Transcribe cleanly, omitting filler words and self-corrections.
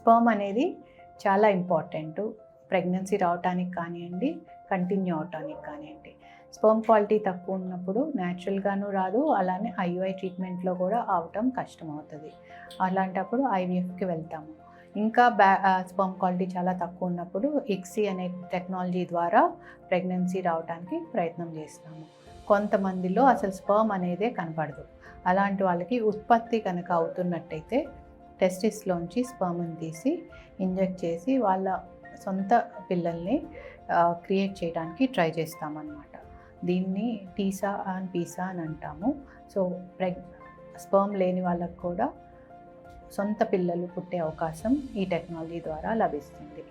Sperm అనేది చాలా important. Pregnancy రావటానికి కానివ్వండి, కంటిన్యూ అవటానికి కానివ్వండి. స్పర్మ్ క్వాలిటీ తక్కువ ఉన్నప్పుడు న్యాచురల్గాను రాదు, అలానే ఐయుఐ ట్రీట్మెంట్లో కూడా అవటం కష్టమవుతుంది. అలాంటప్పుడు ఐవీఎఫ్కి వెళ్తాము. ఇంకా స్పర్మ్ క్వాలిటీ చాలా తక్కువ ఉన్నప్పుడు ఇక్సీ అనే టెక్నాలజీ ద్వారా ప్రెగ్నెన్సీ రావడానికి ప్రయత్నం చేస్తాము. కొంతమందిలో అసలు స్పర్మ్ అనేదే కనపడదు. అలాంటి వాళ్ళకి ఉత్పత్తి కనుక అవుతున్నట్టయితే టెస్టిస్లోంచి స్పర్మ్ని తీసి ఇంజెక్ట్ చేసి వాళ్ళ సొంత పిల్లల్ని క్రియేట్ చేయడానికి ట్రై చేస్తామన్నమాట. దీన్ని టీసా అండ్ పీసా అని అంటాము. సో స్పర్మ్ లేని వాళ్ళకు కూడా సొంత పిల్లలు పుట్టే అవకాశం ఈ టెక్నాలజీ ద్వారా లభిస్తుంది.